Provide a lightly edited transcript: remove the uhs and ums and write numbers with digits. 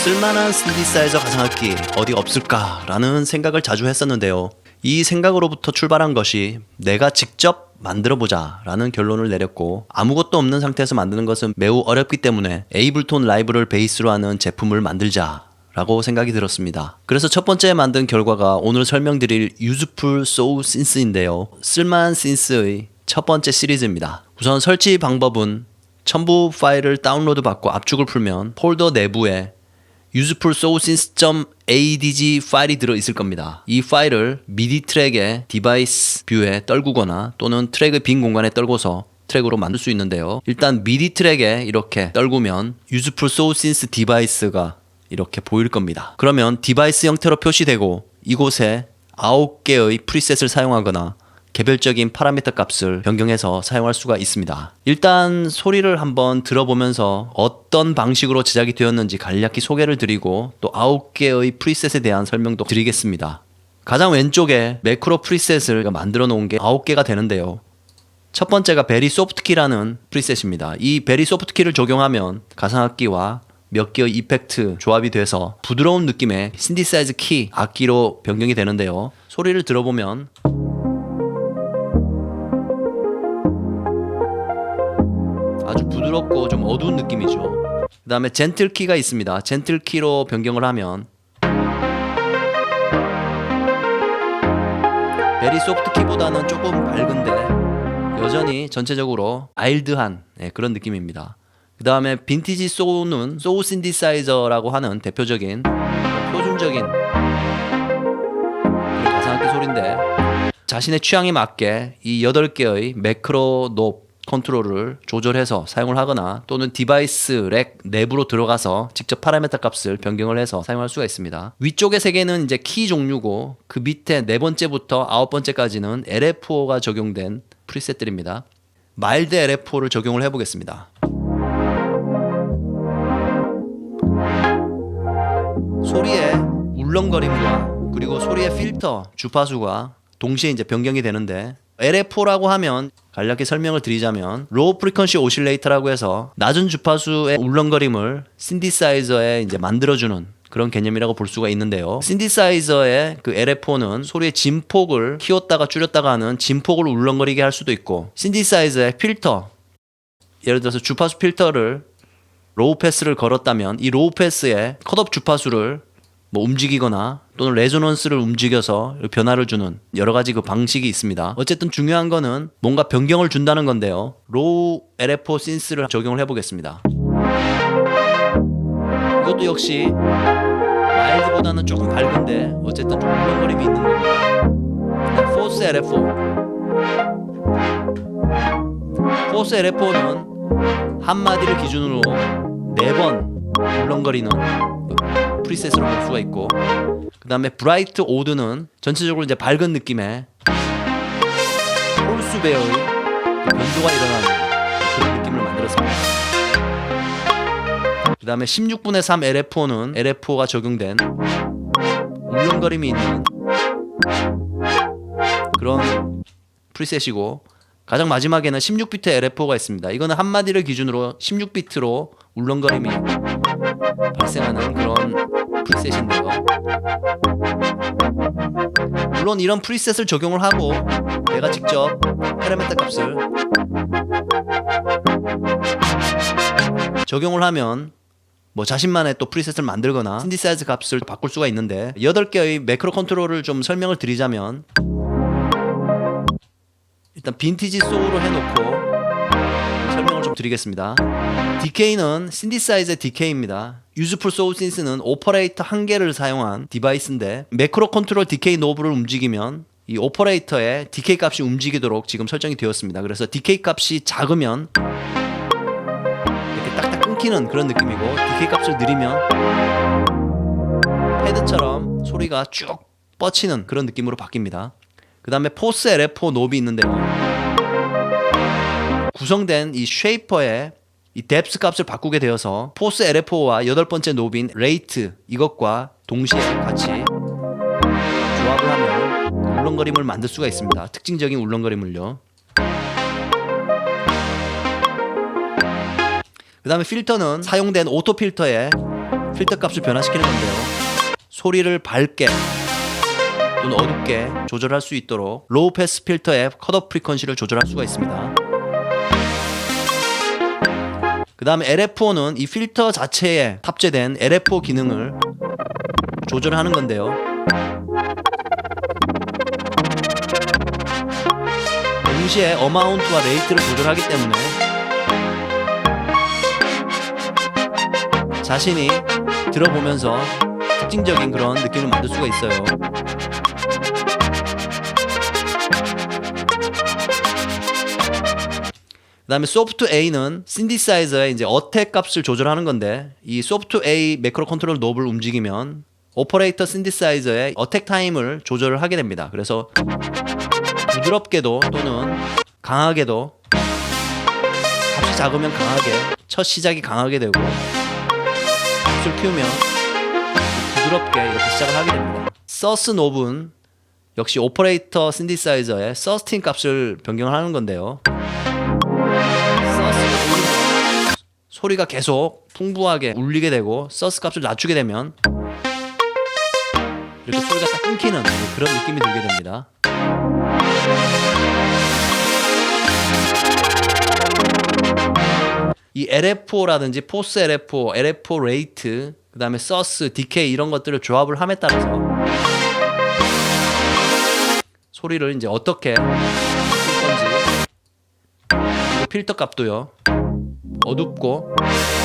쓸만한 신디사이저 가상악기 어디 없을까라는 생각을 자주 했었는데요. 이 생각으로부터 출발한 것이 내가 직접 만들어보자 라는 결론을 내렸고, 아무것도 없는 상태에서 만드는 것은 매우 어렵기 때문에 에이블톤 라이브를 베이스로 하는 제품을 만들자 라고 생각이 들었습니다. 그래서 첫 번째 만든 결과가 오늘 설명드릴 Useful Soul Synth인데요. 쓸만한 신스의 첫 번째 시리즈입니다. 우선 설치 방법은 첨부 파일을 다운로드 받고 압축을 풀면 폴더 내부에 Useful Soul Synth.adg 파일이 들어있을 겁니다. 이 파일을 미디 트랙의 디바이스 뷰에 떨구거나 또는 트랙의 빈 공간에 떨궈서 트랙으로 만들 수 있는데요. 일단 미디 트랙에 이렇게 떨구면 Useful Soul Synth 디바이스가 이렇게 보일 겁니다. 그러면 디바이스 형태로 표시되고 이곳에 9개의 프리셋을 사용하거나 개별적인 파라미터 값을 변경해서 사용할 수가 있습니다. 일단 소리를 한번 들어보면서 어떤 방식으로 제작이 되었는지 간략히 소개를 드리고 또 9개의 프리셋에 대한 설명도 드리겠습니다. 가장 왼쪽에 매크로 프리셋을 만들어 놓은 게 9개가 되는데요. 첫 번째가 베리 소프트키라는 프리셋입니다. 이 베리 소프트키를 적용하면 가상악기와 몇 개의 이펙트 조합이 돼서 부드러운 느낌의 신디사이즈 키 악기로 변경이 되는데요. 소리를 들어보면 아주 부드럽고 좀 어두운 느낌이죠. 그 다음에 젠틀 키가 있습니다. 젠틀 키로 변경을 하면 베리 소프트 키보다는 조금 밝은데 여전히 전체적으로 마일드한 그런 느낌입니다. 그 다음에 빈티지 소우는 소우 신디사이저라고 하는 대표적인 표준적인 가상악기 소리인데 자신의 취향에 맞게 이 8개의 매크로 높 컨트롤을 조절해서 사용을 하거나 또는 디바이스 렉 내부로 들어가서 직접 파라미터 값을 변경을 해서 사용할 수가 있습니다. 위쪽의 3개는 이제 키 종류고 그 밑에 4번째부터 9번째까지는 LFO가 적용된 프리셋들입니다. 마일드 LFO를 적용을 해보겠습니다. 소리의 울렁거림과 그리고 소리의 필터, 주파수가 동시에 이제 변경이 되는데 LFO라고 하면 간략히 설명을 드리자면 로우 프리퀀시 오실레이터라고 해서 낮은 주파수의 울렁거림을 신디사이저에 이제 만들어주는 그런 개념이라고 볼 수가 있는데요. 신디사이저의 그 LFO는 소리의 진폭을 키웠다가 줄였다가 하는 진폭을 울렁거리게 할 수도 있고, 신디사이저의 필터, 예를 들어서 주파수 필터를 로우 패스를 걸었다면 이 로우 패스의 컷업 주파수를 뭐 움직이거나 또는 레조넌스를 움직여서 변화를 주는 여러 가지 그 방식이 있습니다. 어쨌든 중요한 거는 뭔가 변경을 준다는 건데요. 로우 LFO 신스를 적용을 해보겠습니다. 이것도 역시 마일드보다는 조금 밝은데 어쨌든 좀 울렁거림이 있는 겁니다. 포스 LFO. 포스 LFO는 한마디를 기준으로 4번 울렁거리는 프리셋으로 볼 수가 있고, 그 다음에 브라이트 오드는 전체적으로 이제 밝은 느낌의 홀수배의 변조가 일어나는 그런 느낌을 만들었습니다. 그 다음에 16분의 3 LFO는 LFO가 적용된 울렁거림이 있는 그런 프리셋이고, 가장 마지막에는 16비트 LFO가 있습니다. 이거는 한마디를 기준으로 16비트로 울렁거림이 발생하는 그런 프리셋인데요. 물론 이런 프리셋을 적용을 하고 내가 직접 파라미터 값을 적용을 하면 뭐 자신만의 또 프리셋을 만들거나 신디사이즈 값을 바꿀 수가 있는데, 8개의 매크로 컨트롤을 좀 설명을 드리자면 일단 빈티지 소우로 해놓고 설명을 좀 드리겠습니다. DK는 신디사이즈의 DK입니다. Useful Soul Synth는 오퍼레이터 1개를 사용한 디바이스인데 매크로 컨트롤 DK 노브를 움직이면 이 오퍼레이터의 DK 값이 움직이도록 지금 설정이 되었습니다. 그래서 DK 값이 작으면 이렇게 딱딱 끊기는 그런 느낌이고, DK 값을 늘리면 패드처럼 소리가 쭉 뻗치는 그런 느낌으로 바뀝니다. 그 다음에 포스 LFO 노브이 있는데요. 구성된 이 쉐이퍼의 이 뎁스 값을 바꾸게 되어서 포스 LFO와 8번째 노브인 레이트 이것과 동시에 같이 조합을 하면 울렁거림을 만들 수가 있습니다. 특징적인 울렁거림을요. 그 다음에 필터는 사용된 오토 필터의 필터 값을 변화시키는 건데요. 소리를 밝게 또는 어둡게 조절할 수 있도록 로우 패스 필터의 컷오프 프리퀀시를 조절할 수가 있습니다. 그 다음에 LFO는 이 필터 자체에 탑재된 LFO 기능을 조절하는 건데요. 동시에 어마운트와 레이트를 조절하기 때문에 자신이 들어보면서 특징적인 그런 느낌을 만들 수가 있어요. 그 다음에 소프트 A는 신디사이저의 이제 어택 값을 조절하는 건데, 이 소프트 A 매크로 컨트롤 노브를 움직이면 오퍼레이터 신디사이저의 어택 타임을 조절을 하게 됩니다. 그래서 부드럽게도 또는 강하게도, 값이 작으면 강하게, 첫 시작이 강하게 되고 값을 키우면 부드럽게 이렇게 시작을 하게 됩니다. 서스 노브는 역시 오퍼레이터 신디사이저의 서스틴 값을 변경을 하는 건데요. 소리가 계속 풍부하게 울리게 되고 서스 값을 낮추게 되면 이렇게 소리가 딱 끊기는 그런 느낌이 들게 됩니다. 이 LFO라든지 포스 LFO, LFO 레이트, 그 다음에 서스, 디케이 이런 것들을 조합을 함에 따라서 소리를 이제 어떻게 쓸 건지, 필터 값도요. 어둡고 밝고